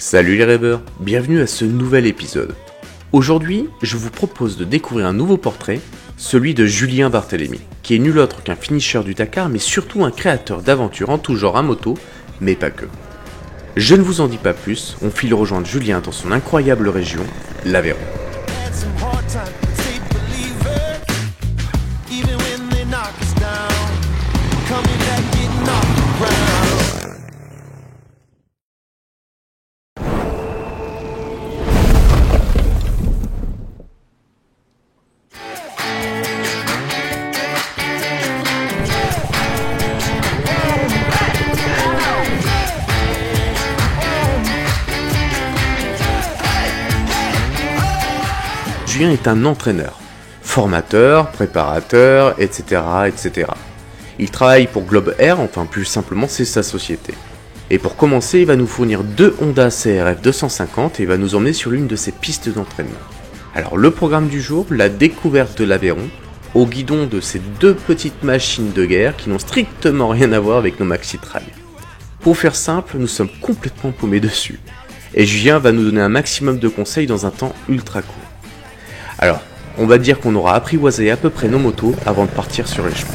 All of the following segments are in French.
Salut les rêveurs, bienvenue à ce nouvel épisode. Aujourd'hui, je vous propose de découvrir un nouveau portrait, celui de Julien Barthélémy, qui est nul autre qu'un finisher du Dakar, mais surtout un créateur d'aventures en tout genre à moto, mais pas que. Je ne vous en dis pas plus, on file rejoindre Julien dans son incroyable région, l'Aveyron. Julien est un entraîneur, formateur, préparateur, etc., etc. Il travaille pour Globe Air, enfin plus simplement c'est sa société. Et pour commencer, il va nous fournir 2 Honda CRF 250 et il va nous emmener sur l'une de ses pistes d'entraînement. Alors le programme du jour, la découverte de l'Aveyron, au guidon de ces 2 petites machines de guerre qui n'ont strictement rien à voir avec nos maxi-trails. Pour faire simple, nous sommes complètement paumés dessus. Et Julien va nous donner un maximum de conseils dans un temps ultra court. Alors, on va dire qu'on aura apprivoisé à peu près nos motos avant de partir sur les chemins.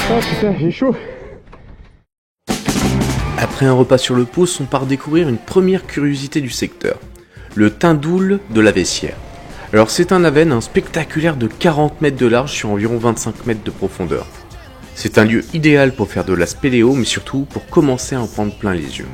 Oh putain, j'ai chaud. Après un repas sur le pouce, on part découvrir une première curiosité du secteur, le Tindoul de la Vessière. Alors c'est un avenne spectaculaire de 40 mètres de large sur environ 25 mètres de profondeur. C'est un lieu idéal pour faire de la spéléo, mais surtout pour commencer à en prendre plein les yeux.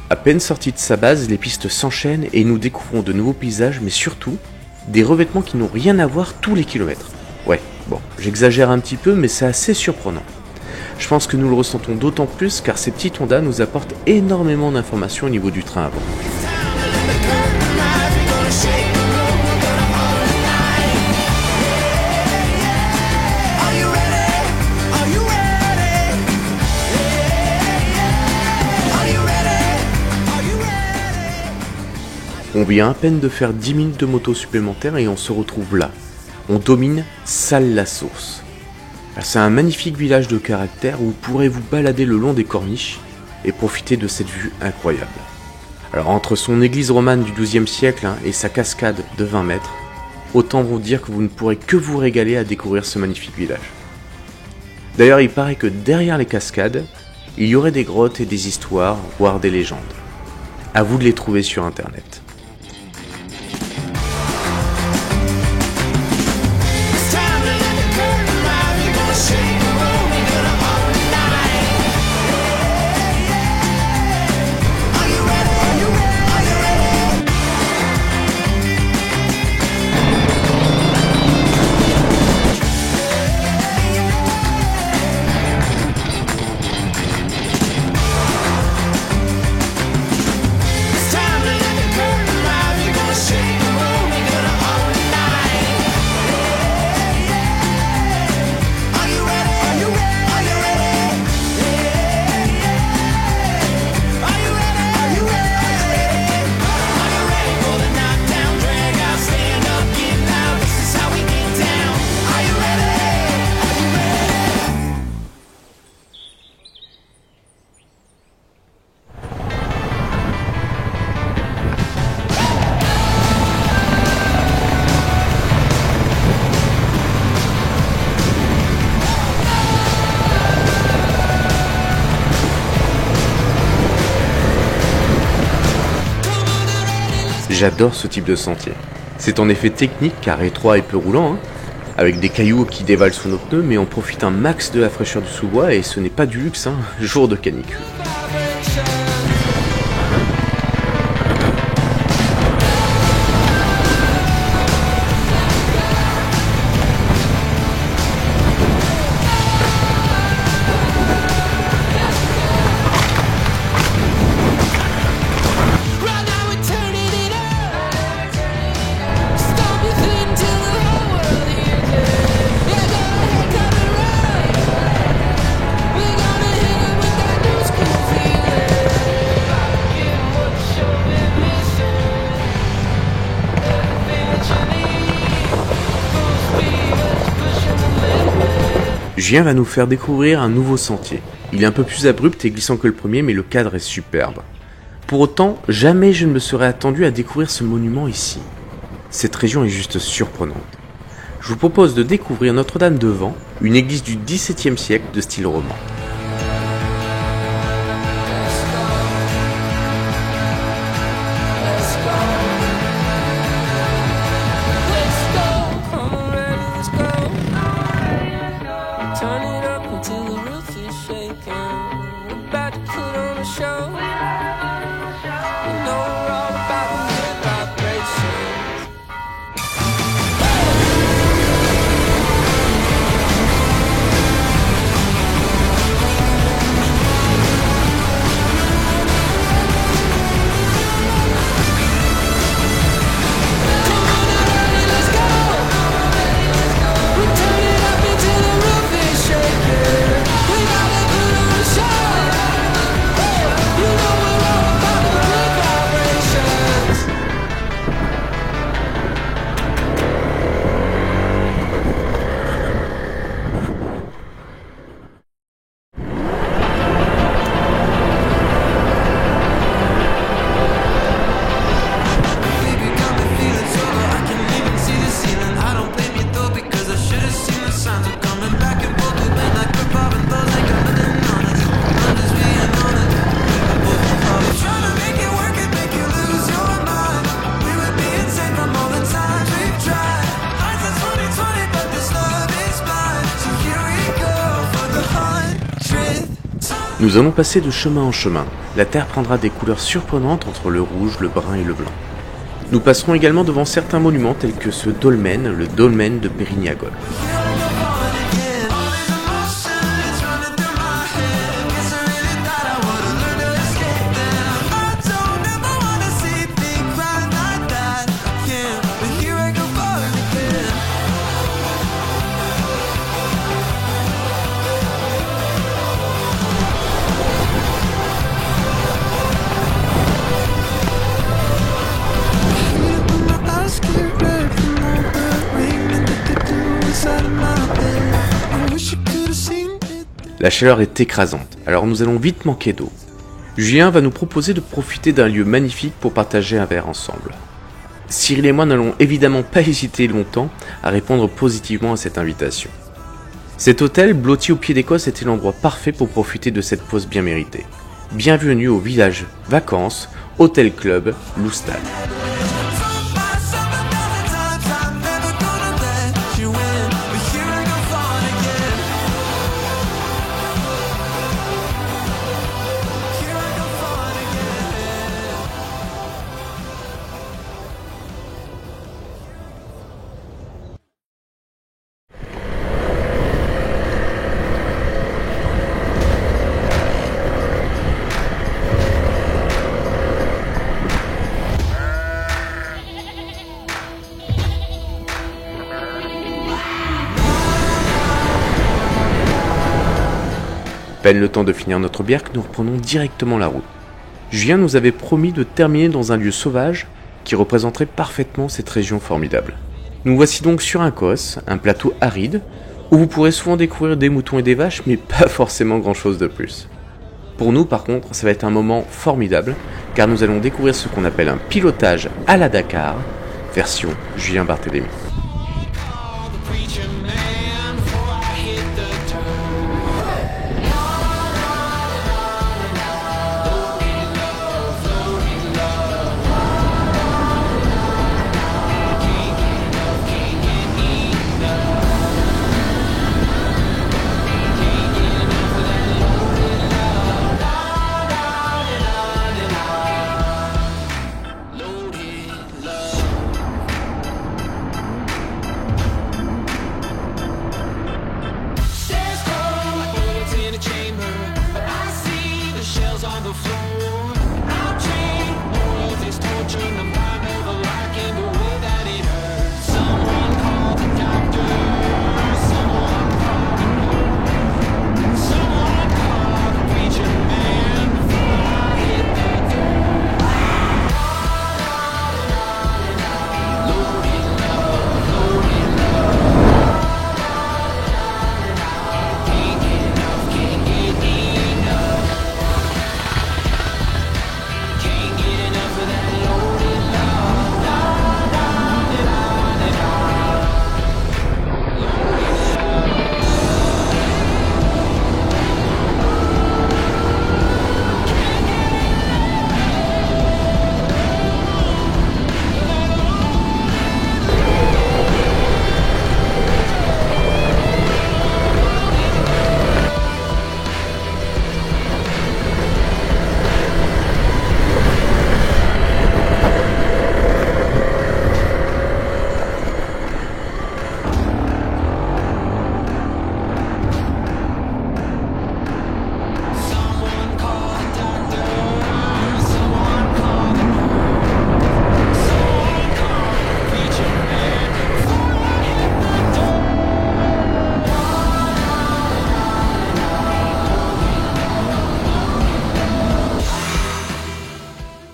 À peine sorti de sa base, les pistes s'enchaînent et nous découvrons de nouveaux paysages, mais surtout des revêtements qui n'ont rien à voir tous les kilomètres. Ouais, bon, j'exagère un petit peu, mais c'est assez surprenant. Je pense que nous le ressentons d'autant plus car ces petites Honda nous apportent énormément d'informations au niveau du train avant. On vient à peine de faire 10 minutes de moto supplémentaires et on se retrouve là. On domine Salles-la-Source. C'est un magnifique village de caractère où vous pourrez vous balader le long des corniches et profiter de cette vue incroyable. Alors entre son église romane du XIIe siècle et sa cascade de 20 mètres, Autant vous dire que vous ne pourrez que vous régaler à découvrir ce magnifique village. D'ailleurs, il paraît que derrière les cascades, il y aurait des grottes et des histoires, voire des légendes. À vous de les trouver sur internet. J'adore ce type de sentier. C'est en effet technique car étroit et peu roulant, hein, avec des cailloux qui dévalent sous nos pneus, mais on profite un max de la fraîcheur du sous-bois et ce n'est pas du luxe, hein, jour de canicule. Julien va nous faire découvrir un nouveau sentier. Il est un peu plus abrupt et glissant que le premier, mais le cadre est superbe. Pour autant, jamais je ne me serais attendu à découvrir ce monument ici. Cette région est juste surprenante. Je vous propose de découvrir Notre-Dame de Vent, une église du XVIIe siècle de style roman. Nous allons passer de chemin en chemin. La terre prendra des couleurs surprenantes entre le rouge, le brun et le blanc. Nous passerons également devant certains monuments tels que ce dolmen, le dolmen de Pérignagol. La chaleur est écrasante, alors nous allons vite manquer d'eau. Julien va nous proposer de profiter d'un lieu magnifique pour partager un verre ensemble. Cyril et moi n'allons évidemment pas hésiter longtemps à répondre positivement à cette invitation. Cet hôtel, blotti au pied d'Écosse, était l'endroit parfait pour profiter de cette pause bien méritée. Bienvenue au village vacances, Hôtel Club, Loustal. Peine le temps de finir notre bière que nous reprenons directement la route. Julien nous avait promis de terminer dans un lieu sauvage qui représenterait parfaitement cette région formidable. Nous voici donc sur un cos, un plateau aride, où vous pourrez souvent découvrir des moutons et des vaches, mais pas forcément grand chose de plus. Pour nous par contre, ça va être un moment formidable, car nous allons découvrir ce qu'on appelle un pilotage à la Dakar, version Julien Barthélémy.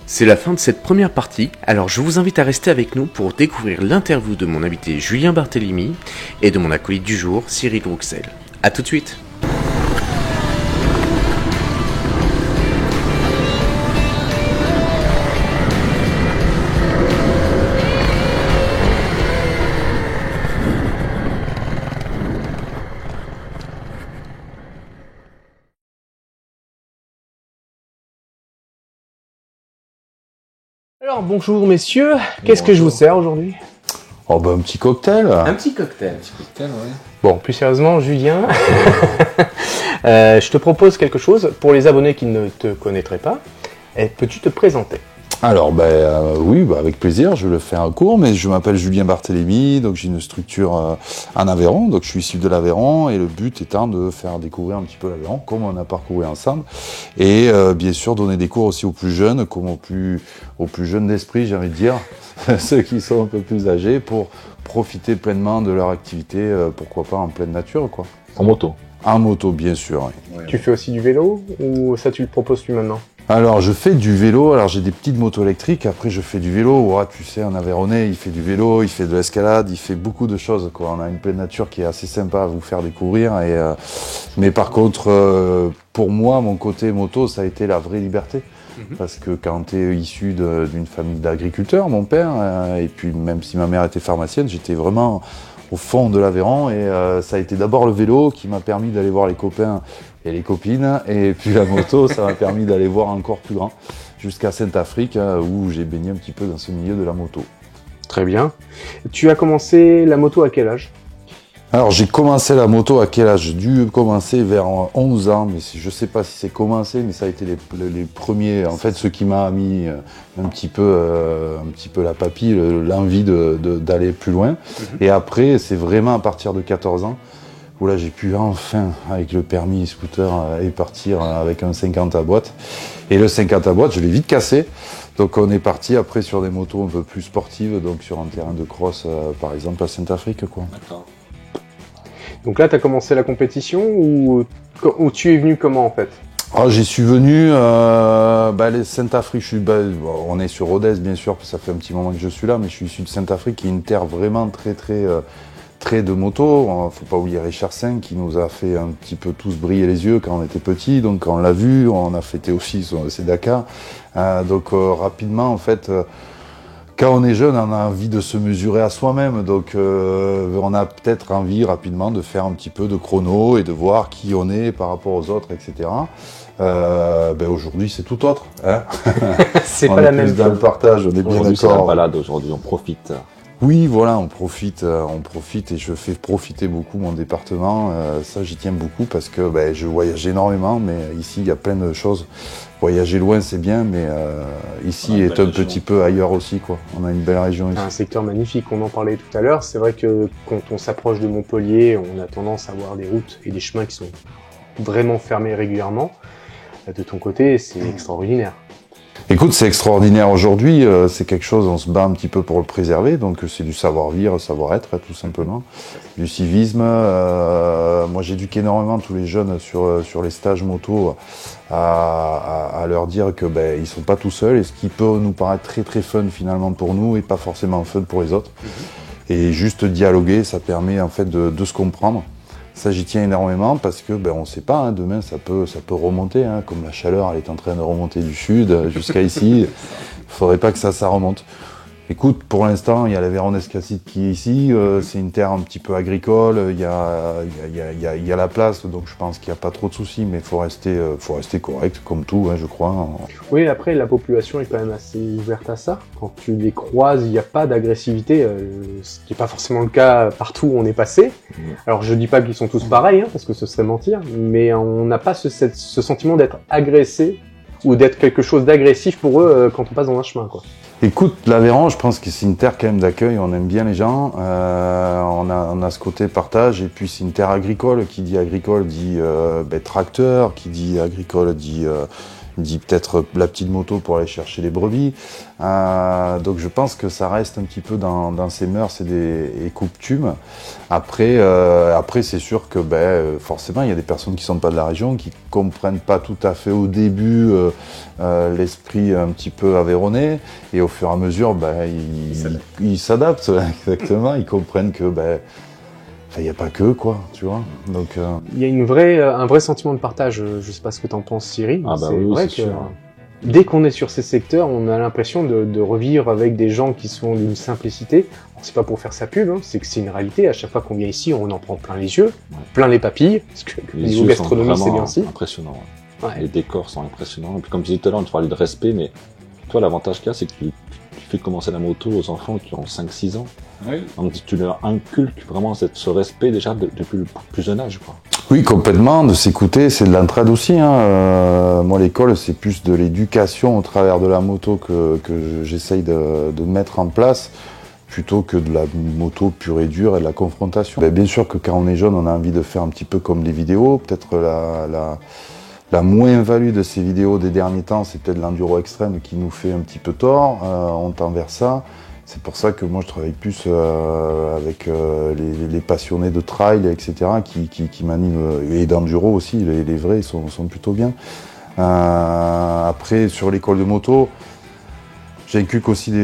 C'est la fin de cette première partie, alors je vous invite à rester avec nous pour découvrir l'interview de mon invité Julien Barthélémy et de mon acolyte du jour, Cyril Rouxel. A tout de suite. Alors bonjour messieurs, qu'est-ce que je vous sers aujourd'hui? Oh bah un petit cocktail. Un petit cocktail. Ouais. Bon, plus sérieusement Julien, je te propose quelque chose pour les abonnés qui ne te connaîtraient pas. Peux-tu te présenter? Alors oui, avec plaisir, je le fais un court, mais je m'appelle Julien Barthélémy, donc j'ai une structure en Aveyron, donc je suis issu de l'Aveyron et le but étant de faire découvrir un petit peu l'Aveyron, comme on a parcouru ensemble, et bien sûr donner des cours aussi aux plus jeunes, comme aux plus jeunes d'esprit, j'ai envie de dire, ceux qui sont un peu plus âgés, pour profiter pleinement de leur activité, pourquoi pas en pleine nature, quoi. En moto? En moto, bien sûr, oui. Tu fais aussi du vélo ou ça tu le proposes plus maintenant? Alors je fais du vélo, alors j'ai des petites motos électriques, après je fais du vélo, ouais, tu sais, un Aveyronnais, il fait du vélo, il fait de l'escalade, il fait beaucoup de choses, quoi. On a une pleine nature qui est assez sympa à vous faire découvrir, mais par contre, pour moi, mon côté moto, ça a été la vraie liberté. parce que quand tu es issu d'une famille d'agriculteurs, mon père, et puis même si ma mère était pharmacienne, j'étais vraiment au fond de l'Aveyron, et ça a été d'abord le vélo qui m'a permis d'aller voir les copains et les copines, et puis la moto, ça m'a permis d'aller voir encore plus grand, jusqu'à Saint-Afrique, où j'ai baigné un petit peu dans ce milieu de la moto. Très bien. Tu as commencé la moto à quel âge? Alors j'ai commencé la moto à quel âge? J'ai dû commencer vers 11 ans, mais je sais pas si c'est commencé, mais ça a été les premiers, en fait, ce qui m'a mis un petit peu la papille, l'envie d'aller plus loin. Et après, c'est vraiment à partir de 14 ans, où là j'ai pu enfin, avec le permis scooter, et partir avec un 50 à boîte. Et le 50 à boîte, je l'ai vite cassé. Donc on est parti après sur des motos un peu plus sportives, donc sur un terrain de cross, par exemple à Saint-Afrique, quoi. D'accord. Donc là, tu as commencé la compétition ou tu es venu comment en fait? Ah, j'y suis venu, les Saint-Afrique, on est sur Rodez bien sûr, parce que ça fait un petit moment que je suis là, mais je suis issu de Saint-Afrique, qui est une terre vraiment très de moto. Faut pas oublier Richard V qui nous a fait un petit peu tous briller les yeux quand on était petits, donc quand on l'a vu, on a fêté aussi ses Dakar. Rapidement en fait, quand on est jeune, on a envie de se mesurer à soi-même, donc on a peut-être envie rapidement de faire un petit peu de chrono et de voir qui on est par rapport aux autres, etc. Aujourd'hui, c'est tout autre. Hein. C'est pas la même chose. Dans le partage, on est bien Aujourd'hui, c'est la d'accord. balade, aujourd'hui, on profite. Oui, voilà, on profite et je fais profiter beaucoup mon département. Ça, j'y tiens beaucoup parce que je voyage énormément, mais ici, il y a plein de choses. Voyager loin, c'est bien, mais ici est un petit peu ailleurs aussi, quoi. On a une belle région ici. Un secteur magnifique, on en parlait tout à l'heure. C'est vrai que quand on s'approche de Montpellier, on a tendance à voir des routes et des chemins qui sont vraiment fermés régulièrement. De ton côté, c'est extraordinaire. Écoute, c'est extraordinaire aujourd'hui, c'est quelque chose, on se bat un petit peu pour le préserver, donc c'est du savoir-vivre, savoir-être, tout simplement, du civisme. Moi, j'éduque énormément tous les jeunes sur les stages moto à leur dire que ils sont pas tout seuls, et ce qui peut nous paraître très fun finalement pour nous et pas forcément fun pour les autres. Et juste dialoguer, ça permet en fait de se comprendre. Ça, j'y tiens énormément parce que on ne sait pas, hein, demain ça peut remonter, hein, comme la chaleur elle est en train de remonter du sud jusqu'à ici. Il faudrait pas que ça remonte. Écoute, pour l'instant, il y a l'Aveyron Escacide qui est ici, c'est une terre un petit peu agricole, il y a la place, donc je pense qu'il n'y a pas trop de soucis, mais il faut rester correct, comme tout, hein, je crois. Oui, après, la population est quand même assez ouverte à ça. Quand tu les croises, il n'y a pas d'agressivité, ce qui n'est pas forcément le cas partout où on est passé. Alors, je dis pas qu'ils sont tous pareils, hein, parce que ce serait mentir, mais on n'a pas ce sentiment d'être agressé ou d'être quelque chose d'agressif pour eux quand on passe dans un chemin, quoi. Écoute, l'Aveyron, je pense que c'est une terre quand même d'accueil, on aime bien les gens, on a ce côté partage, et puis c'est une terre agricole, qui dit agricole dit tracteur, qui dit agricole dit peut-être la petite moto pour aller chercher les brebis, donc je pense que ça reste un petit peu dans ses mœurs et coutumes. Après c'est sûr que forcément il y a des personnes qui sont pas de la région, qui comprennent pas tout à fait au début l'esprit un petit peu aveyronnais, et au fur et à mesure ils s'adaptent exactement, ils comprennent que il n'y a pas que, quoi, tu vois. Donc, il y a un vrai sentiment de partage. Je sais pas ce que t'en penses, Cyril. Ah oui, vrai c'est que sûr. dès qu'on est sur ces secteurs, on a l'impression de revivre avec des gens qui sont d'une simplicité. C'est pas pour faire sa pub, hein, c'est que c'est une réalité. À chaque fois qu'on vient ici, on en prend plein les yeux, plein les papilles, parce que Les niveau yeux gastronomie, sont c'est bien aussi. impressionnants. Ouais. Les décors sont impressionnants. Et puis comme je disais tout à l'heure, tu parlais de respect, mais toi, l'avantage qu'il y a, c'est que tu fais commencer la moto aux enfants qui ont 5-6 ans. oui. Donc tu leur inculques vraiment ce respect déjà depuis le plus jeune âge, quoi. Oui, complètement, de s'écouter, c'est de l'entraide aussi, hein. Moi, l'école, c'est plus de l'éducation au travers de la moto que j'essaye de mettre en place, plutôt que de la moto pure et dure et de la confrontation. Bien sûr que quand on est jeune, on a envie de faire un petit peu comme les vidéos, peut-être la moins-value de ces vidéos des derniers temps, c'est peut-être l'enduro extrême qui nous fait un petit peu tort, on tend vers ça. C'est pour ça que moi je travaille plus avec les passionnés de trail, etc., qui m'animent, et d'enduro aussi, les vrais sont plutôt bien. Après, sur l'école de moto, j'inculque aussi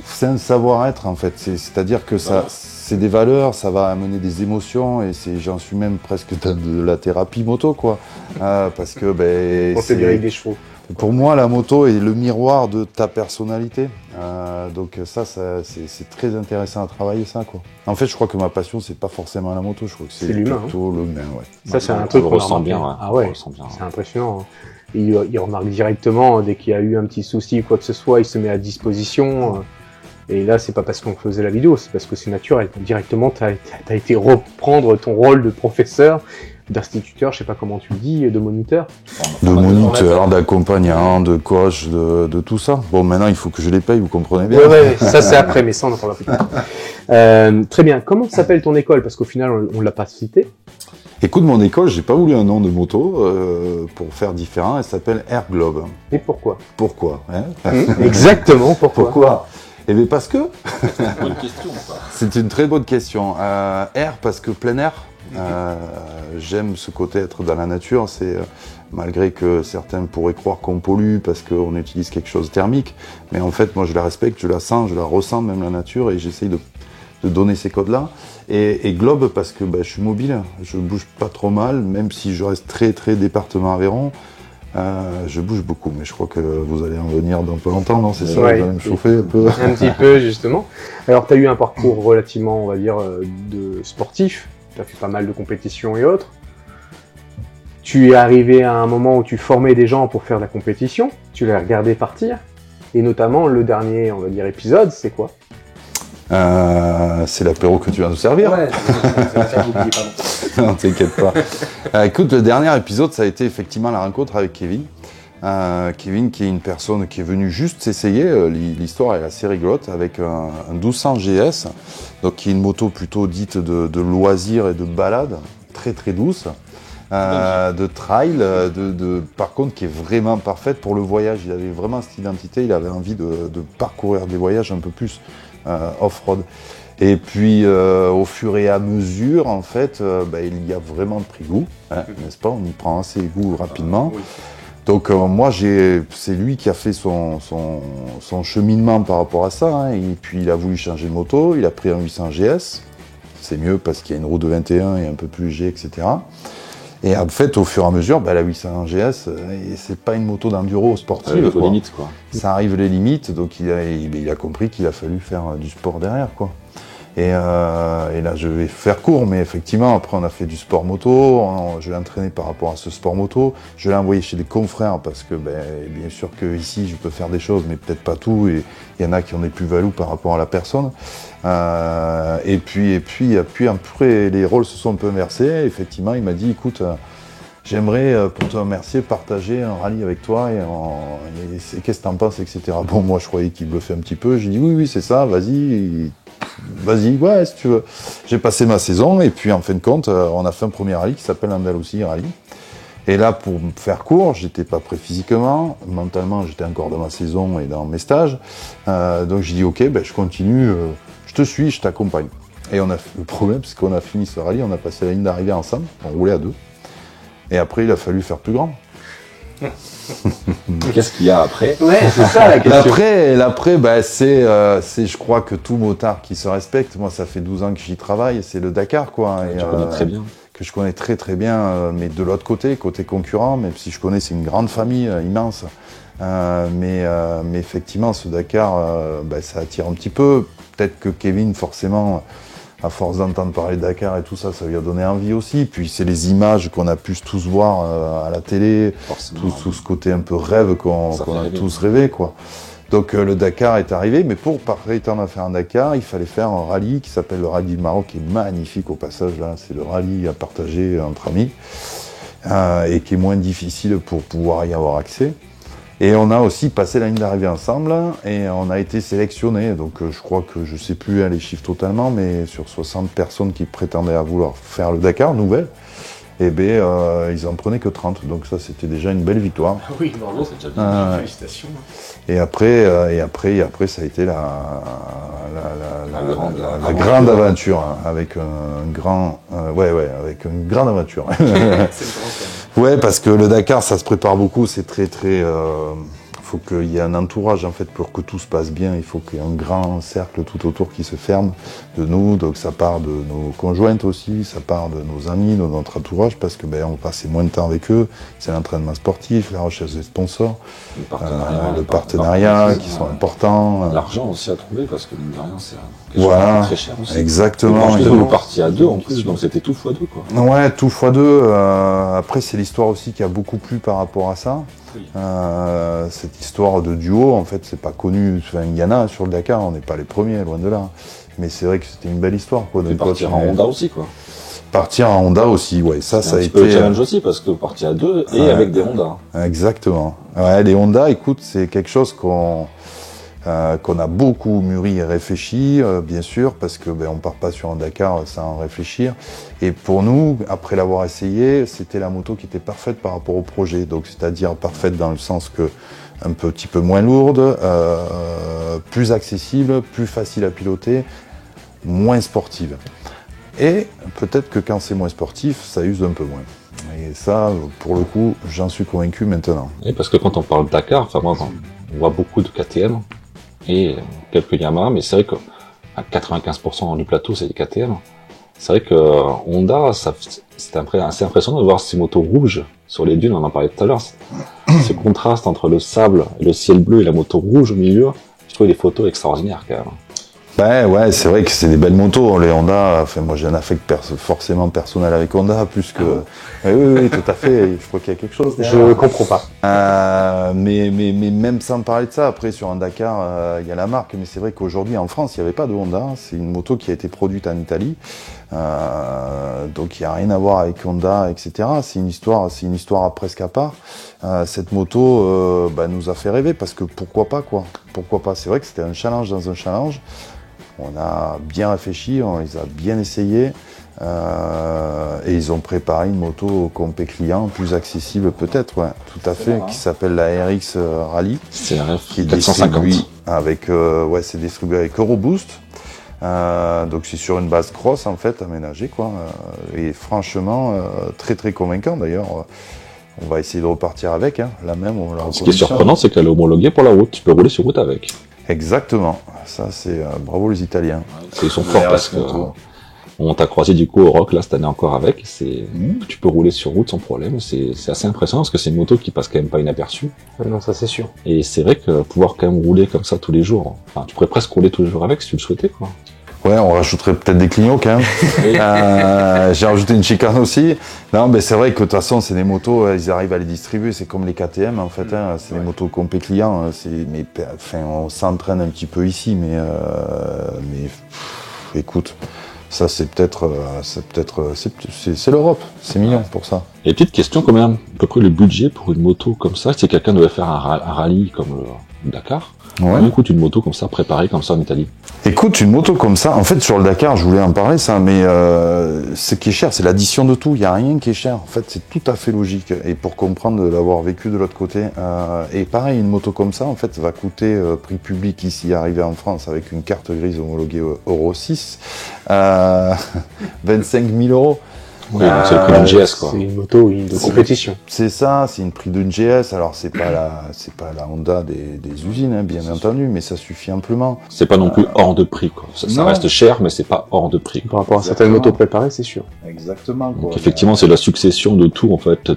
c'est un savoir-être en fait, c'est-à-dire que c'est des valeurs, ça va amener des émotions, et j'en suis même presque dans de la thérapie moto, quoi. Parce que On fait des règles des chevaux. Pour moi, la moto est le miroir de ta personnalité. Donc ça c'est très intéressant à travailler ça, quoi. En fait, je crois que ma passion, c'est pas forcément la moto, je crois que c'est l'humain, plutôt l'humain, ouais. Ça, c'est un truc on qu'on ressent a bien. remarqué. Ouais. Ah ouais, On ressent bien, c'est impressionnant. Hein. Il remarque directement, dès qu'il y a eu un petit souci ou quoi que ce soit, il se met à disposition. Et là, c'est pas parce qu'on faisait la vidéo, c'est parce que c'est naturel. Directement, t'as été reprendre ton rôle de professeur, d'instituteur, je sais pas comment tu le dis, de moniteur. De moniteur, d'accompagnant, de coach, de tout ça. Bon, maintenant, il faut que je les paye, vous comprenez bien. Ouais, ça c'est après, mais ça on en parlera plus tard. Très bien, comment s'appelle ton école? Parce qu'au final, on l'a pas cité. Écoute, mon école, j'ai pas voulu un nom de moto pour faire différent. Elle s'appelle Air Globe. Et pourquoi? Pourquoi, hein? Exactement, pourquoi? Eh bien parce que C'est une bonne question, ça. c'est une très bonne question. Air parce que plein air. J'aime ce côté être dans la nature. C'est malgré que certains pourraient croire qu'on pollue parce qu'on utilise quelque chose de thermique, mais en fait moi je la respecte, je la sens, je la ressens même la nature et j'essaye de donner ces codes-là. Et globe parce que je suis mobile, je bouge pas trop mal, même si je reste très département Aveyron. Je bouge beaucoup, mais je crois que vous allez en venir dans pas longtemps, non? C'est ça, Ouais. vous allez me chauffer un peu. Un petit peu, justement. Alors, tu as eu un parcours relativement, on va dire, de sportif. Tu as fait pas mal de compétitions et autres. Tu es arrivé à un moment où tu formais des gens pour faire de la compétition. Tu les regardais partir. Et notamment, le dernier, on va dire, épisode, c'est quoi? C'est l'apéro que tu viens de servir. Ouais, c'est oublié, pardon. Non, t'inquiète pas. Écoute, le dernier épisode, ça a été effectivement la rencontre avec Kevin. Kevin, qui est une personne qui est venue juste s'essayer. L'histoire est assez rigolote, avec un 1200 GS, donc qui est une moto plutôt dite de loisir et de balade, très douce, de trail, par contre qui est vraiment parfaite pour le voyage. Il avait vraiment cette identité, il avait envie de parcourir des voyages un peu plus off-road. Et puis au fur et à mesure, en fait, il y a vraiment pris goût, hein, n'est-ce pas? On y prend assez goût rapidement. Oui. Donc moi, c'est lui qui a fait son cheminement par rapport à ça, hein, et puis il a voulu changer de moto, il a pris un 800 GS, c'est mieux parce qu'il y a une roue de 21 et un peu plus léger, etc. Et en fait, au fur et à mesure, la 800 GS, c'est pas une moto d'enduro sportive. Aux limites, quoi. Ça arrive les limites, donc il a compris qu'il a fallu faire du sport derrière, quoi. Et là, je vais faire court, mais effectivement, après, on a fait du sport moto. Je l'ai entraîné par rapport à ce sport moto. Je l'ai envoyé chez des confrères parce que, bien sûr que ici, je peux faire des choses, mais peut-être pas tout. Et il y en a qui ont des plus-values par rapport à la personne. Et puis après, les rôles se sont un peu inversés. Effectivement, il m'a dit, écoute, j'aimerais, pour te remercier, partager un rallye avec toi. Et qu'est-ce que t'en penses, etc. Bon, moi, je croyais qu'il bluffait un petit peu. J'ai dit, oui, c'est ça, vas-y, ouais, si tu veux. J'ai passé ma saison et puis en fin de compte, on a fait un premier rallye qui s'appelle Andalousie Rallye. Et là, pour me faire court, j'étais pas prêt physiquement, mentalement, j'étais encore dans ma saison et dans mes stages. Donc j'ai dit, ok, je continue, je te suis, je t'accompagne. Et le problème, c'est qu'on a fini ce rallye, on a passé la ligne d'arrivée ensemble, on roulait à deux. Et après, il a fallu faire plus grand. Qu'est-ce qu'il y a après? Ouais, c'est ça la question. L'après, c'est, je crois que tout motard qui se respecte, moi ça fait 12 ans que j'y travaille, c'est le Dakar, quoi. Tu connais très bien. Que je connais très bien, mais de l'autre côté concurrent, même si je connais, c'est une grande famille immense. Mais effectivement, ce Dakar, ça attire un petit peu. Peut-être que Kevin, forcément, à force d'entendre parler de Dakar et tout ça, ça lui a donné envie aussi. Puis c'est les images qu'on a pu tous voir à la télé, tout ce côté un peu rêve qu'on a tous rêvé, quoi. Donc le Dakar est arrivé, mais pour prétendre à faire un Dakar, il fallait faire un rallye qui s'appelle le Rallye du Maroc, qui est magnifique au passage, là. C'est le rallye à partager entre amis, et qui est moins difficile pour pouvoir y avoir accès. Et on a aussi passé la ligne d'arrivée ensemble et on a été sélectionnés. Donc je crois que je ne sais plus les chiffres totalement, mais sur 60 personnes qui prétendaient à vouloir faire le Dakar, nouvelle, ils en prenaient que 30. Donc ça, c'était déjà une belle victoire. Oui, bravo, c'est déjà bien. Félicitations. Et après, ça a été la grande aventure, hein, avec avec une grande aventure. C'est le grand thème. Ouais, parce que le Dakar, ça se prépare beaucoup, c'est faut qu'il y ait un entourage en fait pour que tout se passe bien. Il faut qu'il y ait un grand cercle tout autour qui se ferme de nous. Donc ça part de nos conjointes aussi, ça part de nos amis, de notre entourage, parce que on passait moins de temps avec eux. C'est l'entraînement sportif, la recherche des sponsors, le partenariat qui sont importants. L'argent aussi à trouver, parce que mine de rien, c'est voilà, très cher aussi. Exactement. Vous partiez à 2 en plus, donc c'était tout x2 quoi. Ouais, tout x2. Après, c'est l'histoire aussi qui a beaucoup plu par rapport à ça. Oui. Cette histoire de duo, en fait, c'est pas connu. Enfin, il y en a sur le Dakar, on n'est pas les premiers, loin de là. Mais c'est vrai que c'était une belle histoire, quoi. Et partir en Honda aussi, quoi. Partir en Honda aussi, ouais, ça a été. Un challenge aussi, parce que vous partiez à 2 et avec des Honda. Exactement. Ouais, les Honda, écoute, c'est quelque chose qu'on a beaucoup mûri et réfléchi, bien sûr, parce que on part pas sur un Dakar sans réfléchir. Et pour nous, après l'avoir essayé, c'était la moto qui était parfaite par rapport au projet. Donc, c'est-à-dire parfaite dans le sens que un petit peu moins lourde, plus accessible, plus facile à piloter, moins sportive. Et peut-être que quand c'est moins sportif, ça use un peu moins. Et ça, pour le coup, j'en suis convaincu maintenant. Et parce que quand on parle de Dakar, enfin moi, on voit beaucoup de KTM et quelques Yamaha, mais c'est vrai qu'à 95% du plateau, c'est des KTM. C'est vrai que Honda, c'était assez impressionnant de voir ces motos rouges sur les dunes, on en parlait tout à l'heure. Ce contraste entre le sable et le ciel bleu et la moto rouge au milieu, je trouve les photos extraordinaires quand même. Ouais, c'est vrai que c'est des belles motos, les Honda. Enfin, moi, j'ai un affect forcément personnel avec Honda, plus que. Oui, tout à fait. Je crois qu'il y a quelque chose. Je comprends pas. Mais même sans parler de ça, après sur un Dakar, il y a la marque. Mais c'est vrai qu'aujourd'hui, en France, il n'y avait pas de Honda. C'est une moto qui a été produite en Italie. Donc il n'y a rien à voir avec Honda, etc. C'est une histoire presque à part. Cette moto nous a fait rêver parce que pourquoi pas quoi. Pourquoi pas. C'est vrai que c'était un challenge dans un challenge. On a bien réfléchi, on les a bien essayés et ils ont préparé une moto compé client plus accessible peut-être, ouais, tout à fait, qui s'appelle la RX Rally. C'est un qui est 450. distribuée avec, c'est distribué avec Euroboost. Donc c'est sur une base cross en fait, aménagée quoi. Et franchement, très très convaincant d'ailleurs. On va essayer de repartir avec, hein. La même. On la Ce qui est surprenant, c'est qu'elle est homologuée pour la route. Tu peux rouler sur route avec. Exactement. Ça, c'est bravo les Italiens. Ils sont forts parce que on t'a croisé du coup au Rock là cette année encore avec. Tu peux rouler sur route sans problème. C'est assez impressionnant parce que c'est une moto qui passe quand même pas inaperçue. Non, ça c'est sûr. Et c'est vrai que pouvoir quand même rouler comme ça tous les jours. Enfin, tu pourrais presque rouler tous les jours avec si tu le souhaitais quoi. Ouais, on rajouterait peut-être des clignaux quand même. J'ai rajouté une chicane aussi. Non, mais c'est vrai que de toute façon, c'est des motos, ils arrivent à les distribuer. C'est comme les KTM en fait. Hein. C'est des motos compé client. On s'entraîne un petit peu ici, mais écoute, ça c'est l'Europe. C'est mignon pour ça. Et petite question quand même, à peu près le budget pour une moto comme ça, si quelqu'un devait faire un rallye comme le Dakar. Ouais. Combien coûte une moto comme ça, préparée comme ça en Italie? Écoute, une moto comme ça, en fait sur le Dakar, je voulais en parler ça, mais ce qui est cher, c'est l'addition de tout, il n'y a rien qui est cher, en fait c'est tout à fait logique, et pour comprendre de l'avoir vécu de l'autre côté, et pareil, une moto comme ça, en fait, va coûter, prix public ici, arrivé en France, avec une carte grise homologuée Euro 6, 25 000 euros. Oui, c'est le prix d'une GS quoi. C'est une moto de compétition. C'est ça, c'est une prix d'une GS. Alors c'est pas la Honda des usines, hein, bien entendu, mais ça suffit amplement. C'est pas non plus hors de prix quoi. Ça reste cher, mais c'est pas hors de prix. Par rapport à certaines motos préparées, c'est sûr. Exactement. Donc effectivement, c'est la succession de tout en fait.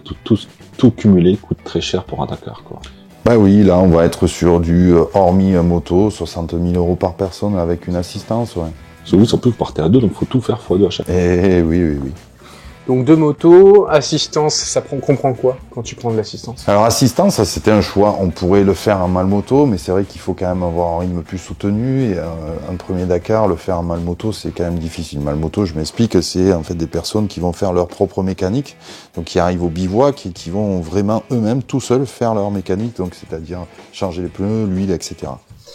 Tout cumulé coûte très cher pour un Dakar quoi. Bah oui, là on va être sur du hormis moto, 60 000 euros par personne avec une assistance, ouais. Parce que vous, en plus, vous partez à 2, donc faut tout faire x2 à chaque fois. Eh oui. Donc 2 motos, assistance, ça comprend quoi quand tu prends de l'assistance? Alors assistance, ça c'était un choix. On pourrait le faire en mal moto, mais c'est vrai qu'il faut quand même avoir un rythme plus soutenu. Et un premier Dakar, le faire en mal moto, c'est quand même difficile. Mal moto, je m'explique, c'est en fait des personnes qui vont faire leur propre mécanique, donc qui arrivent au bivouac et qui vont vraiment eux-mêmes tout seuls faire leur mécanique, donc c'est-à-dire changer les pneus, l'huile, etc.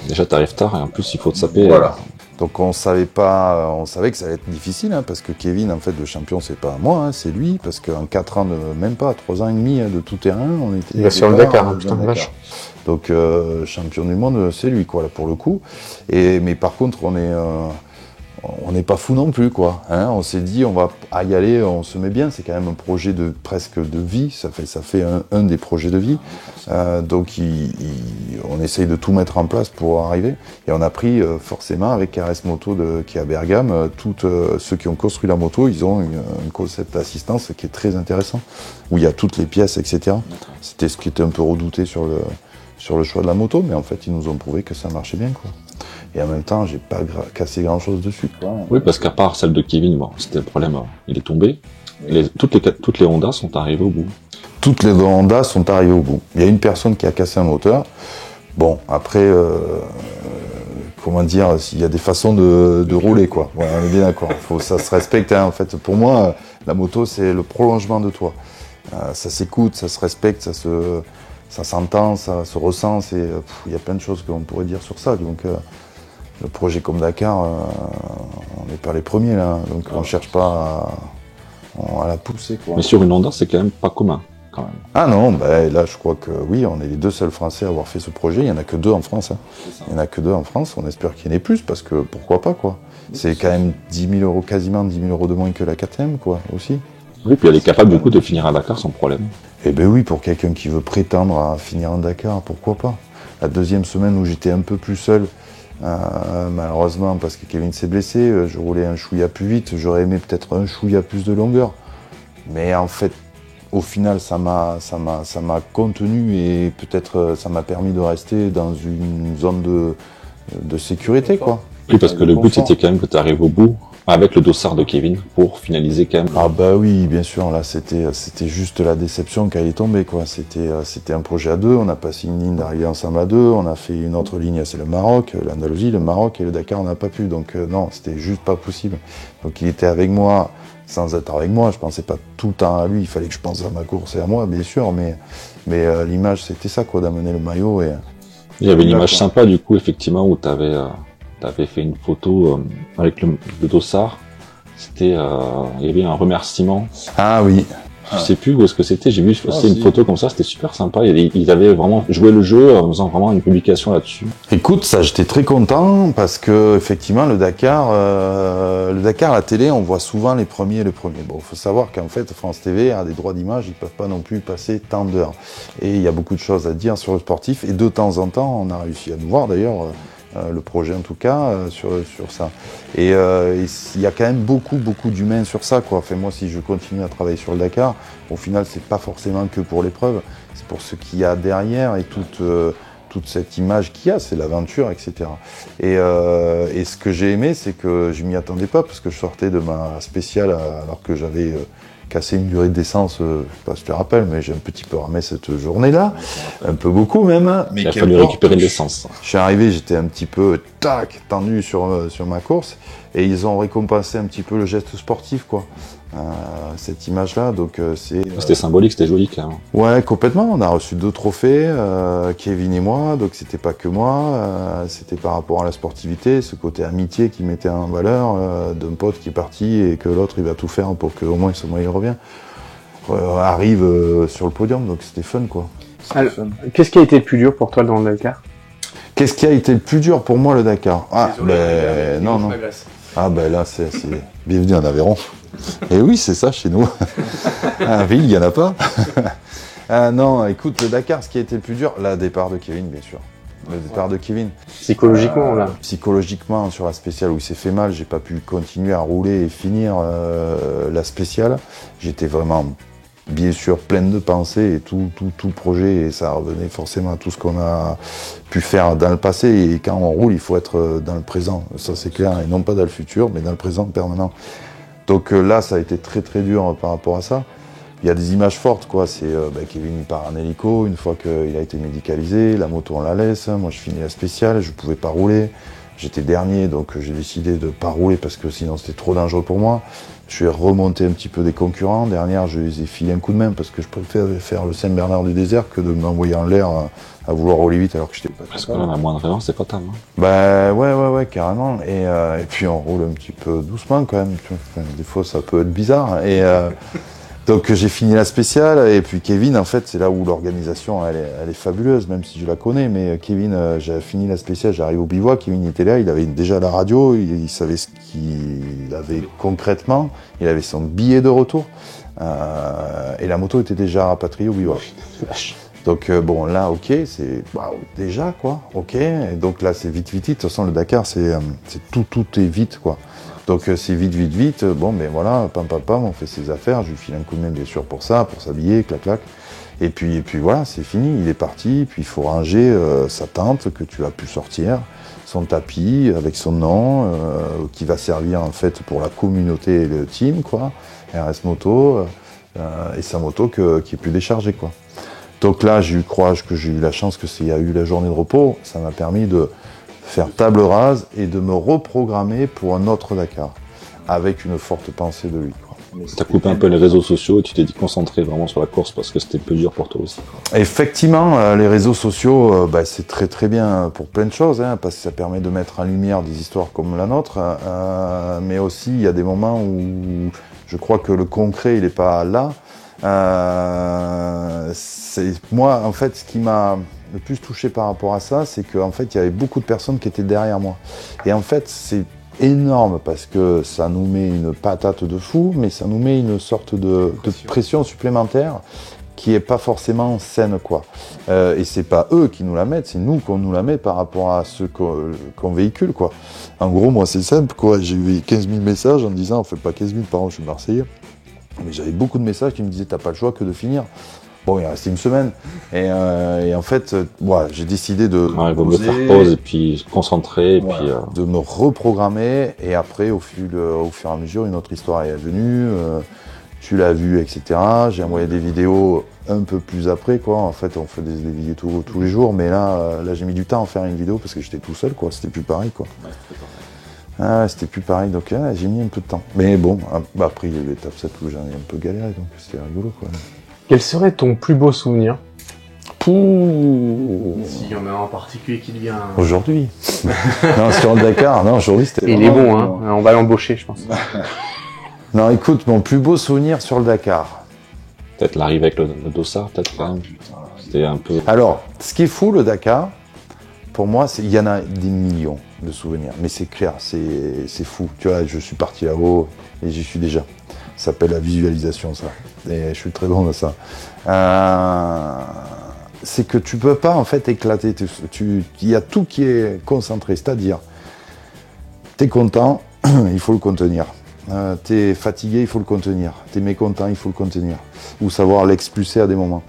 Déjà, t'arrives tard et en plus, il faut te saper. Voilà. Donc on savait que ça allait être difficile, hein, parce que Kevin, en fait, le champion, c'est pas moi, hein, c'est lui, parce qu'en 4 ans, même pas, 3 ans et demi de tout terrain, on était... Il va sur le Dakar, putain de vache. Donc champion du monde, c'est lui, quoi, là, pour le coup. Mais par contre, on n'est pas fou non plus, quoi. Hein, on s'est dit, on va y aller, on se met bien. C'est quand même un projet de presque de vie. Ça fait un des projets de vie. Donc, on essaye de tout mettre en place pour arriver. Et on a pris forcément avec KRS Moto qui est à Bergame, ceux qui ont construit la moto, ils ont un concept d'assistance qui est très intéressant, où il y a toutes les pièces, etc. C'était ce qui était un peu redouté sur le choix de la moto, mais en fait, ils nous ont prouvé que ça marchait bien, quoi. Et en même temps, j'ai pas cassé grand chose dessus, quoi. Oui, parce qu'à part celle de Kevin, bon, c'était le problème, il est tombé. Toutes les Honda sont arrivées au bout. Toutes les Honda sont arrivées au bout. Il y a une personne qui a cassé un moteur. Bon, après, comment dire, il y a des façons de rouler, quoi. Ouais, on est bien d'accord. Ça se respecte, hein. En fait, pour moi, la moto, c'est le prolongement de toi. Ça s'écoute, ça se respecte, ça s'entend, ça se ressent. Il y a plein de choses qu'on pourrait dire sur ça. Donc, le projet comme Dakar, on n'est pas les premiers, là. Donc, on cherche pas à la pousser, quoi. Mais sur une Honda, c'est quand même pas commun, quand même. Ah non, là, je crois que oui, on est les deux seuls Français à avoir fait ce projet. Il n'y en a que 2 en France. Hein. Il n'y en a que 2 en France. On espère qu'il y en ait plus, parce que pourquoi pas, quoi. C'est quand même 10 000 euros, quasiment 10 000 euros de moins que la KTM, quoi, aussi. Oui, puis elle est capable, du coup, de finir à Dakar sans problème. Eh ben oui, pour quelqu'un qui veut prétendre à finir en Dakar, pourquoi pas. La deuxième semaine où j'étais un peu plus seul, malheureusement, parce que Kevin s'est blessé, je roulais un chouïa plus vite, j'aurais aimé peut-être un chouïa plus de longueur. Mais en fait, au final, ça m'a contenu et peut-être ça m'a permis de rester dans une zone de sécurité, quoi. Oui, parce que le but, c'était quand même que tu arrives au bout avec le dossard de Kevin pour finaliser quand même. Ah bah oui, bien sûr, là, c'était juste la déception qu'elle est tombée, quoi. C'était un projet à 2, on a passé une ligne d'arrivée ensemble à 2, on a fait une autre ligne, c'est le Maroc, l'Andalousie, le Maroc et le Dakar, on n'a pas pu. Donc non, c'était juste pas possible. Donc il était avec moi, sans être avec moi, je pensais pas tout le temps à lui, il fallait que je pense à ma course et à moi, bien sûr, mais l'image, c'était ça, quoi, d'amener le maillot. Et il y avait une image sympa, du coup, effectivement, où t'avais fait une photo avec le dossard. C'était, il y avait un remerciement. Ah oui. Je sais plus où est-ce que c'était. J'ai vu une photo comme ça. C'était super sympa. Ils avaient vraiment joué le jeu en faisant vraiment une publication là-dessus. Écoute, ça, j'étais très content parce que effectivement, le Dakar, la télé, on voit souvent les premiers. Bon, faut savoir qu'en fait, France TV a des droits d'image. Ils peuvent pas non plus passer tant d'heures. Et il y a beaucoup de choses à dire sur le sportif. Et de temps en temps, on a réussi à nous voir d'ailleurs. Le projet en tout cas sur ça et il y a quand même beaucoup d'humains sur ça, quoi. Enfin, moi, si je continue à travailler sur le Dakar, au final, c'est pas forcément que pour l'épreuve, c'est pour ce qu'il y a derrière et toute cette image qu'il y a, c'est l'aventure, etc. Et ce que j'ai aimé, c'est que je m'y attendais pas parce que je sortais de ma spéciale alors que j'avais cassé une durée d'essence, je sais pas si tu te rappelles, mais j'ai un petit peu ramé cette journée-là, un peu beaucoup même. Mais il a fallu récupérer de l'essence. Je suis arrivé, j'étais un petit peu tendu sur ma course, et ils ont récompensé un petit peu le geste sportif, quoi. Cette image-là, donc c'était symbolique, c'était joli quand même. Ouais, complètement. On a reçu 2 trophées, Kevin et moi, donc c'était pas que moi, c'était par rapport à la sportivité, ce côté amitié qui mettait en valeur d'un pote qui est parti et que l'autre il va tout faire pour qu'au moins ce mois il revient, arrive sur le podium, donc c'était fun, quoi. Alors, qu'est-ce qui a été le plus dur pour toi dans le Dakar? Qu'est-ce qui a été le plus dur pour moi, le Dakar? Désolé, non. Ah ben là, c'est bienvenue en Aveyron. Et oui, c'est ça chez nous. À ville, il n'y en a pas. Non, écoute, le Dakar, ce qui a été le plus dur, le départ de Kevin, bien sûr. Le départ de Kevin. Psychologiquement, là. Psychologiquement, sur la spéciale où il s'est fait mal, j'ai pas pu continuer à rouler et finir la spéciale. J'étais vraiment, bien sûr, pleine de pensées et tout projet, et ça revenait forcément à tout ce qu'on a pu faire dans le passé. Et quand on roule, il faut être dans le présent, ça c'est clair, et non pas dans le futur, mais dans le présent permanent. Donc là, ça a été très dur par rapport à ça. Il y a des images fortes, quoi. C'est Kevin il part en hélico une fois qu'il a été médicalisé, la moto on la laisse, moi je finis la spéciale, je pouvais pas rouler. J'étais dernier, donc j'ai décidé de pas rouler parce que sinon c'était trop dangereux pour moi. Je suis remonté un petit peu des concurrents. Dernière, je les ai filé un coup de main parce que je préfère faire le Saint-Bernard du désert que de m'envoyer en l'air à vouloir rouler vite alors que j'étais pas. Parce que la moindre erreur, c'est fatal. Hein. Bah ouais, carrément. Et puis on roule un petit peu doucement quand même. Enfin, des fois, ça peut être bizarre. Donc j'ai fini la spéciale et puis Kevin, en fait, c'est là où l'organisation elle est fabuleuse, même si je la connais. Mais Kevin, j'ai fini la spéciale, j'arrive au bivouac, Kevin était là, il avait déjà la radio, il savait ce qu'il avait concrètement, il avait son billet de retour et la moto était déjà rapatriée au bivouac. Donc bon là, ok, c'est déjà quoi, ok. Et donc là, c'est vite. De toute façon, le Dakar, c'est tout est vite quoi. Donc c'est vite. Bon, ben voilà, pam, on fait ses affaires. Je lui file un coup de main bien sûr pour ça, pour s'habiller, clac. Et puis voilà, c'est fini. Il est parti. Puis il faut ranger sa tente que tu as pu sortir, son tapis avec son nom qui va servir en fait pour la communauté et le team quoi, RS Moto et sa moto qui est plus déchargée quoi. Donc là, j'ai eu la chance qu'il y a eu la journée de repos. Ça m'a permis de faire table rase et de me reprogrammer pour un autre Dakar, avec une forte pensée de lui. Tu as coupé un peu les réseaux sociaux et tu t'es dit concentrer vraiment sur la course parce que c'était un peu dur pour toi aussi. Effectivement, les réseaux sociaux, c'est très bien pour plein de choses, parce que ça permet de mettre en lumière des histoires comme la nôtre, mais aussi il y a des moments où je crois que le concret il n'est pas là. C'est moi en fait ce qui m'a le plus touché par rapport à ça, c'est qu'en fait il y avait beaucoup de personnes qui étaient derrière moi et en fait c'est énorme parce que ça nous met une patate de fou, mais ça nous met une sorte de pression supplémentaire qui est pas forcément saine quoi. Et c'est pas eux qui nous la mettent, c'est nous qu'on nous la met par rapport à ce qu'on véhicule quoi. En gros moi c'est simple quoi, j'ai eu 15 000 messages en me disant on fait pas 15 000 par an, je suis Marseillais. Mais j'avais beaucoup de messages qui me disaient t'as pas le choix que de finir. Bon, il restait une semaine. Et en fait, j'ai décidé de il vaut mieux faire pause et puis se concentrer. Et puis, de me reprogrammer. Et après, au fur et à mesure, une autre histoire est venue. Tu l'as vu, etc. J'ai envoyé des vidéos un peu plus après, quoi. En fait, on fait des vidéos tous les jours. Mais là, j'ai mis du temps à faire une vidéo parce que j'étais tout seul, quoi. C'était plus pareil, quoi. C'était plus pareil, donc j'ai mis un peu de temps. Mais bon, après il y a eu l'étape 7 où j'en ai un peu galéré, donc c'était rigolo quoi. Quel serait ton plus beau souvenir? S'il y en a un en particulier qui te vient... Aujourd'hui. Non, sur le Dakar, non, aujourd'hui c'était... Il est bon, hein, on va l'embaucher je pense. Non, écoute, mon plus beau souvenir sur le Dakar. Peut-être l'arrivée avec le dossard, peut-être quand même. C'était un peu... Alors, ce qui est fou, le Dakar, pour moi, il y en a des millions de souvenirs. Mais c'est clair, c'est fou. Tu vois, je suis parti là-haut et j'y suis déjà. Ça s'appelle la visualisation, ça. Et je suis très bon dans ça. C'est que tu peux pas, en fait, éclater. Il y a tout qui est concentré. C'est-à-dire, t'es content, il faut le contenir. T'es fatigué, il faut le contenir. T'es mécontent, il faut le contenir. Ou savoir l'expulser à des moments.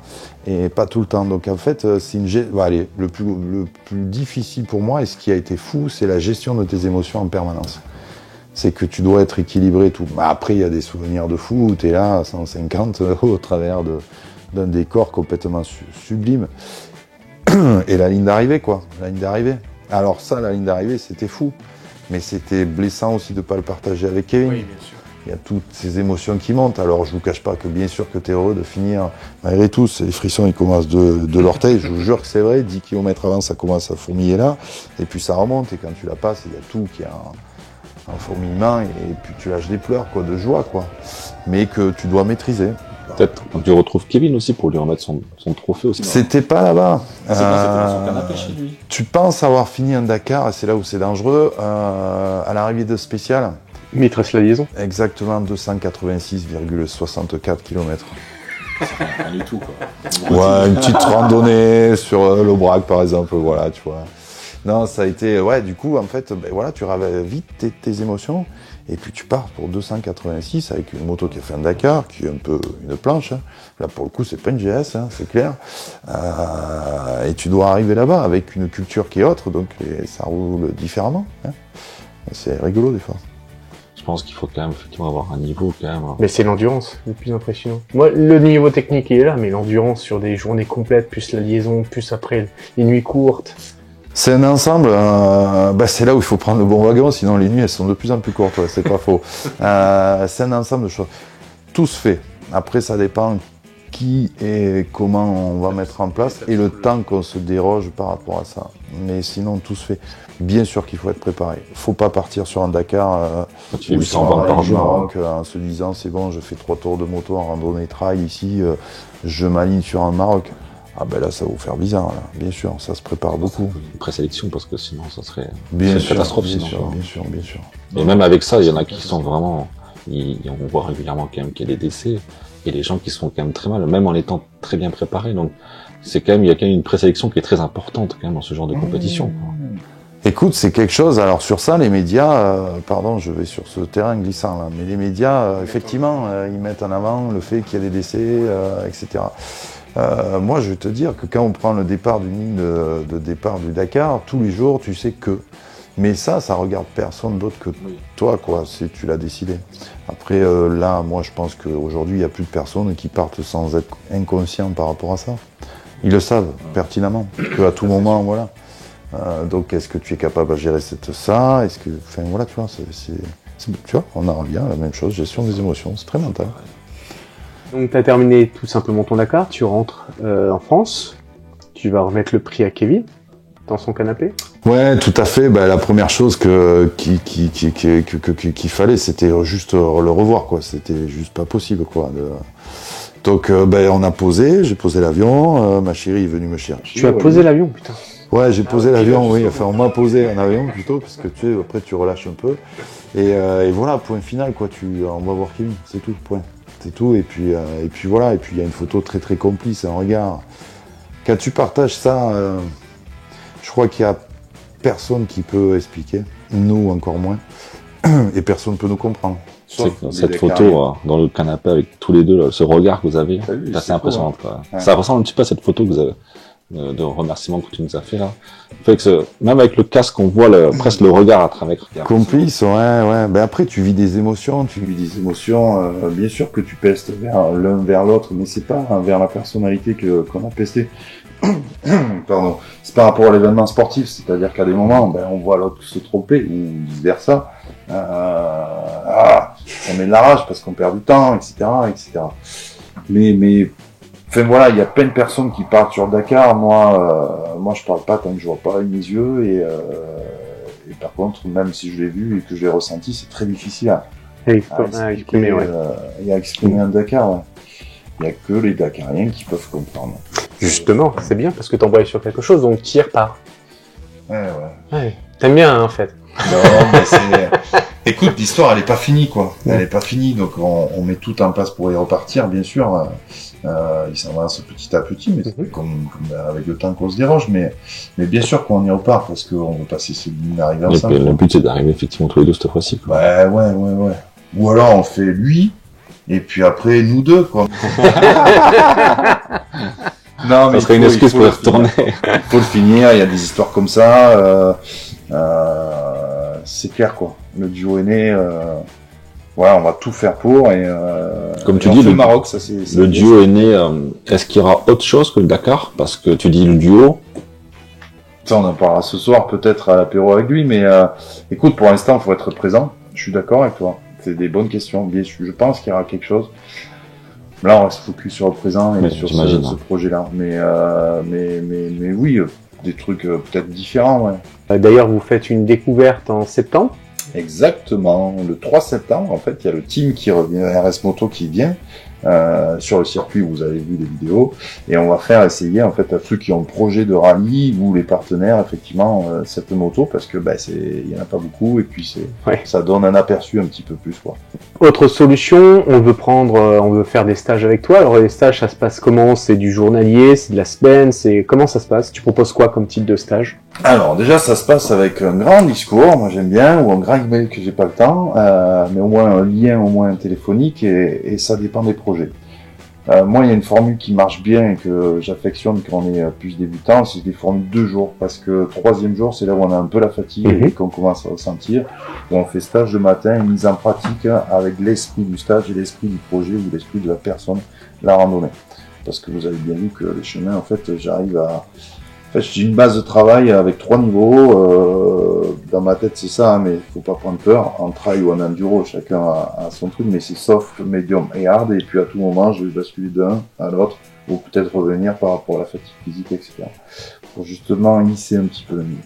Et pas tout le temps. Donc en fait, c'est le plus difficile pour moi, et ce qui a été fou, c'est la gestion de tes émotions en permanence. C'est que tu dois être équilibré et tout. Après, il y a des souvenirs de fou où t'es là à 150 au travers d'un décor complètement sublime. Et la ligne d'arrivée, quoi. La ligne d'arrivée. Alors ça, la ligne d'arrivée, c'était fou. Mais c'était blessant aussi de ne pas le partager avec Kevin. Oui, bien sûr. Il y a toutes ces émotions qui montent. Alors je vous cache pas que bien sûr que tu es heureux de finir. Malgré tout, les frissons ils commencent de l'orteil. Je vous jure que c'est vrai. 10 km avant, ça commence à fourmiller là. Et puis ça remonte. Et quand tu la passes, il y a tout qui a un fourmillement. Et puis tu lâches des pleurs quoi, de joie, quoi. Mais que tu dois maîtriser. Peut-être que tu retrouves Kevin aussi pour lui remettre son trophée aussi. C'était pas là-bas. C'est pas son canapé chez lui. Tu penses avoir fini un Dakar, et c'est là où c'est dangereux, à l'arrivée de Spécial. Mais il te reste la liaison. Exactement 286,64 km. Rien du tout, quoi. Ouais, une petite randonnée sur l'Aubrac par exemple, voilà, tu vois. Non, ça a été, du coup, en fait, tu ravais vite tes émotions, et puis tu pars pour 286 avec une moto qui a fait un Dakar, qui est un peu une planche. Là, pour le coup, c'est pas une GS, c'est clair. Et tu dois arriver là-bas avec une culture qui est autre, donc ça roule différemment. C'est rigolo des fois. Je pense qu'il faut quand même effectivement avoir un niveau quand même. Mais c'est l'endurance le plus impressionnant. Moi, le niveau technique il est là, mais l'endurance sur des journées complètes, plus la liaison, plus après les nuits courtes. C'est un ensemble, c'est là où il faut prendre le bon wagon, sinon les nuits elles sont de plus en plus courtes, c'est pas faux. C'est un ensemble de choses. Tout se fait. Après ça dépend qui et comment on va mettre en place et le temps qu'on se déroge par rapport à ça. Mais sinon, tout se fait. Bien sûr qu'il faut être préparé. Il ne faut pas partir sur un Dakar Tu fais 820 par jour. Maroc, en se disant c'est bon, je fais 3 tours de moto en randonnée trail ici, je m'aligne sur un Maroc. Ah ben là, ça va vous faire bizarre, là. Bien sûr, ça se prépare beaucoup. Une présélection, parce que sinon, ça serait Bien une sûr, catastrophe. bien Sinon, sûr, quoi. bien sûr, bien sûr. Et même avec ça, il y en a qui sont vraiment... on voit régulièrement quand même qu'il y a des décès, et les gens qui se font quand même très mal, même en étant très bien préparés. Donc, c'est quand même, il y a quand même une présélection qui est très importante quand même dans ce genre de compétition, quoi. Écoute, c'est quelque chose, alors sur ça, les médias, pardon, je vais sur ce terrain glissant là, mais les médias, effectivement, ils mettent en avant le fait qu'il y a des décès, etc. Moi, je vais te dire que quand on prend le départ d'une ligne de départ du Dakar, tous les jours, tu sais que. Mais ça regarde personne d'autre que toi, quoi, tu l'as décidé. Après, là, moi, je pense qu'aujourd'hui, il n'y a plus de personnes qui partent sans être inconscients par rapport à ça. Ils le savent pertinemment, qu'à tout moment, voilà. Donc, est-ce que tu es capable de gérer ça? Est-ce que, enfin, voilà, tu vois, tu vois, on en revient à la même chose, gestion des émotions, c'est très mental. Donc tu as terminé tout simplement ton Dakar, tu rentres en France, tu vas remettre le prix à Kevin dans son canapé. Ouais, tout à fait. La première chose qu'il fallait, c'était juste le revoir, quoi. C'était juste pas possible, quoi. Donc, on a posé, j'ai posé l'avion, ma chérie est venue me chercher. Tu as posé l'avion, putain. Ouais, j'ai posé l'avion, oui. Enfin, on m'a posé un avion plutôt, parce que tu sais, après tu relâches un peu. Et voilà, point final, quoi. On va voir Kevin, c'est tout, point. C'est tout. Et puis voilà. Et puis il y a une photo très très complice, un regard. Quand tu partages ça, je crois qu'il y a personne qui peut expliquer, nous encore moins, et personne ne peut nous comprendre. Cette photo dans le canapé avec tous les deux, là, ce regard que vous avez, c'est assez impressionnant. Quoi. Ouais. Ça ressemble un petit peu à cette photo que vous avez de remerciement que tu nous as fait là. Fait que même avec le casque, on voit presque le regard à travers. Complice, ouais. Après, tu vis des émotions, bien sûr que tu pestes l'un vers l'autre, mais c'est pas vers la personnalité qu'on a pesté. Pardon. C'est par rapport à l'événement sportif, c'est-à-dire qu'à des moments, on voit l'autre se tromper ou vice versa. On met de la rage parce qu'on perd du temps, etc. Mais enfin voilà, il y a plein de personnes qui partent sur Dakar. Moi, je parle pas tant que je vois pas avec mes yeux. Et par contre, même si je l'ai vu et que je l'ai ressenti, c'est très difficile à exprimer. À exprimer un Dakar. Ouais. Il n'y a que les Dakariens qui peuvent comprendre. Justement, c'est bien parce que t'embrayes sur quelque chose, donc t'y repars. Ouais. T'aimes bien, hein, en fait. Non, mais écoute, l'histoire, elle est pas finie, quoi. Elle est pas finie, donc on met tout en place pour y repartir, bien sûr. Il s'avance petit à petit, mais c'est comme avec le temps qu'on se déroge, mais bien sûr qu'on y repart parce qu'on veut passer ces lignes d'arrivée ensemble. Le but, c'est d'arriver effectivement tous les deux cette fois-ci, quoi. Ouais. Ou alors on fait lui, et puis après nous deux, quoi. Non, mais ça serait une excuse pour y retourner. Il faut le finir, il y a des histoires comme ça. C'est clair, quoi. Le duo est né. Voilà, on va tout faire pour. Et, comme tu dis, le Maroc, ça c'est. Le duo est né. Est-ce qu'il y aura autre chose que le Dakar? Parce que tu dis le duo. Ça, on en parlera ce soir, peut-être à l'apéro avec lui. Mais écoute, pour l'instant, il faut être présent. Je suis d'accord avec toi. C'est des bonnes questions. Bien sûr, je pense qu'il y aura quelque chose. Là, on va se focus sur le présent et sur ce projet-là. Mais oui, des trucs peut-être différents, ouais. D'ailleurs, vous faites une découverte en septembre. Exactement. Le 3 septembre, en fait, il y a le team qui revient, RS Moto qui vient sur le circuit où vous avez vu les vidéos. Et on va faire essayer, en fait, à ceux qui ont le projet de rallye ou les partenaires, effectivement, cette moto, parce que il y en a pas beaucoup et puis ça donne un aperçu un petit peu plus, quoi. Autre solution, on veut faire des stages avec toi. Alors les stages, ça se passe comment? C'est du journalier, c'est de la semaine, comment ça se passe? Tu proposes quoi comme type de stage? Alors déjà, ça se passe avec un grand discours, moi j'aime bien, ou un grand email que j'ai pas le temps, mais au moins un lien, au moins téléphonique, et ça dépend des projets. Moi, il y a une formule qui marche bien et que j'affectionne quand on est plus débutant, c'est des formules 2 jours, parce que 3e jour, c'est là où on a un peu la fatigue et qu'on commence à ressentir. Et on fait stage le matin, une mise en pratique avec l'esprit du stage et l'esprit du projet ou l'esprit de la personne, la randonnée. Parce que vous avez bien vu que les chemins, en fait, j'arrive En fait, j'ai une base de travail avec 3 niveaux. Dans ma tête, c'est ça, hein, mais faut pas prendre peur. En trail ou en enduro, chacun a son truc, mais c'est soft, medium et hard. Et puis à tout moment, je vais basculer d'un à l'autre, ou peut-être revenir par rapport à la fatigue physique, etc. Pour justement lisser un petit peu le niveau.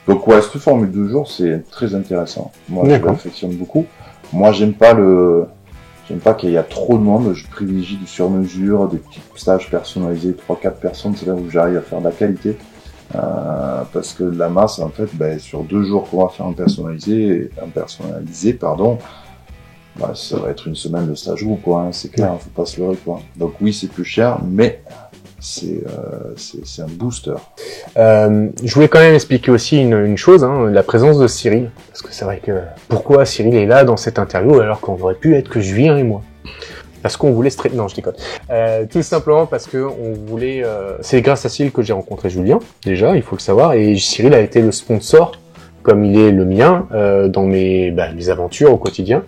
Donc ouais, cette formule de jour, c'est très intéressant. Moi, je l'affectionne beaucoup. Moi, j'aime pas qu'il y a trop de monde. Je privilégie du sur-mesure, des petits stages personnalisés, 3-4 personnes. C'est là où j'arrive à faire de la qualité. Parce que la masse, en fait, sur 2 jours qu'on va faire un personnalisé, ça va être une semaine de stage ou quoi. Hein, c'est clair, faut pas se leurrer, quoi. Donc oui, c'est plus cher, mais c'est un booster. Je voulais quand même expliquer aussi une chose, hein, la présence de Cyril, parce que c'est vrai que pourquoi Cyril est là dans cette interview alors qu'on aurait pu être que Julien et moi. Parce qu'on voulait non, je déconne. Tout simplement parce que on voulait. C'est grâce à Cyril que j'ai rencontré Julien. Déjà, il faut le savoir, et Cyril a été le sponsor, comme il est le mien, dans mes aventures au quotidien,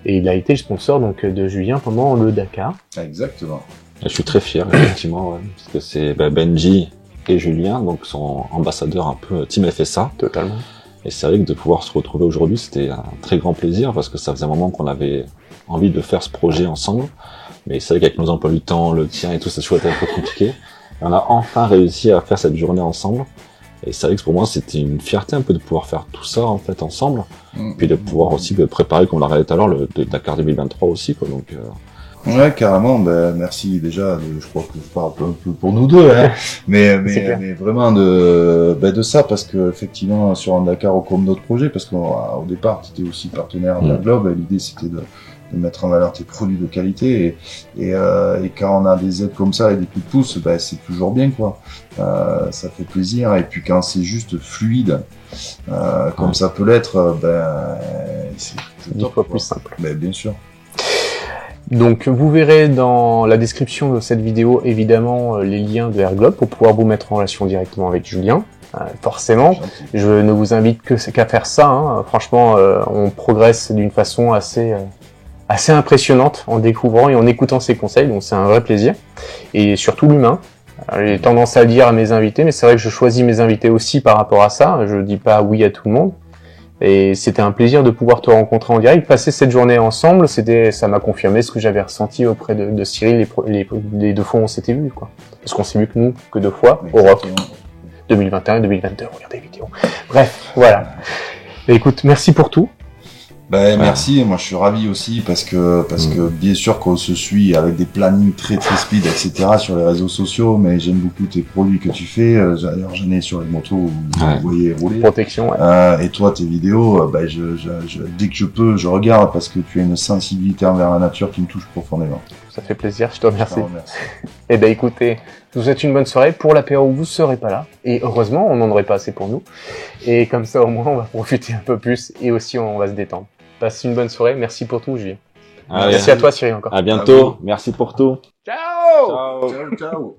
et il a été le sponsor donc de Julien pendant le Dakar. Exactement. Je suis très fier, effectivement, ouais, parce que c'est Benji et Julien, donc sont ambassadeurs un peu Team FSA. Totalement. Et c'est vrai que de pouvoir se retrouver aujourd'hui, c'était un très grand plaisir, parce que ça faisait un moment qu'on avait envie de faire ce projet ensemble. Mais c'est vrai qu'avec nos emplois du temps, le tien et tout, ça a toujours été un peu compliqué. Et on a enfin réussi à faire cette journée ensemble. Et c'est vrai que pour moi, c'était une fierté un peu de pouvoir faire tout ça, en fait, ensemble. Puis de pouvoir aussi préparer, comme on l'a regardé tout à l'heure, le Dakar 2023 aussi, quoi. Donc, ouais, carrément. Merci déjà. Je crois que je parle un peu pour nous deux, hein. mais vraiment de ça, parce que effectivement sur un Dakar comme d'autres projets, parce qu'au départ tu étais aussi partenaire de la Globe. L'idée c'était de mettre en valeur tes produits de qualité, et quand on a des aides comme ça et des coups de pouce, c'est toujours bien, quoi. Ça fait plaisir. Et puis quand c'est juste fluide, comme ça peut l'être, c'est 10 fois plus simple. Bien sûr. Donc vous verrez dans la description de cette vidéo évidemment les liens de AirGlobe pour pouvoir vous mettre en relation directement avec Julien. Forcément, je ne vous invite qu'à faire ça, hein. Franchement, on progresse d'une façon assez impressionnante en découvrant et en écoutant ses conseils, donc c'est un vrai plaisir. Et surtout l'humain. J'ai tendance à le dire à mes invités, mais c'est vrai que je choisis mes invités aussi par rapport à ça. Je dis pas oui à tout le monde. Et c'était un plaisir de pouvoir te rencontrer en direct, passer cette journée ensemble. Ça m'a confirmé ce que j'avais ressenti auprès de Cyril les 2 fois où on s'était vus, quoi. Parce qu'on s'est vu que 2 fois au Rock. 2021 et 2022, regardez les vidéos. Bref, voilà. Écoute, merci pour tout. Merci, moi je suis ravi aussi parce que bien sûr qu'on se suit avec des plannings très très speed, etc. sur les réseaux sociaux, mais j'aime beaucoup tes produits que tu fais. D'ailleurs j'en ai sur les motos où vous voyez rouler. Protection, ouais. Et toi tes vidéos, dès que je peux, je regarde parce que tu as une sensibilité envers la nature qui me touche profondément. Ça fait plaisir, je te remercie. Et écoutez, je vous souhaite une bonne soirée pour l'apéro où vous serez pas là. Et heureusement, on n'en aurait pas assez pour nous. Et comme ça au moins on va profiter un peu plus et aussi on va se détendre. Passe une bonne soirée, merci pour tout, Julien. Merci à toi, Cyril, encore. À bientôt, merci pour tout. Ciao! Ciao, ciao.